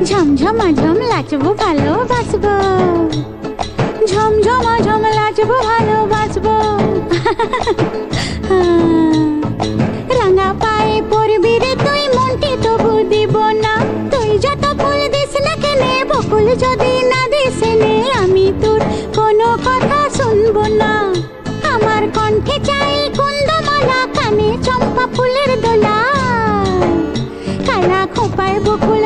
ঝমঝমাঝম লাচবো ভালোবাসবো, ঝমঝমাঝম লাচবো ভালোবাসবো। রাঙা পায়ে পড়বি রে তুই, মনটি তবু দিব না। তুই যত ফুল দিস না কেনে, বকুল যদি না দিস নে, আমি তোর কোনো কথা শুনবো না। আমার কণ্ঠে চাই কুন্দমালা, কানে চম্পা ফুলের দোলা, কালা খোপায় বকুল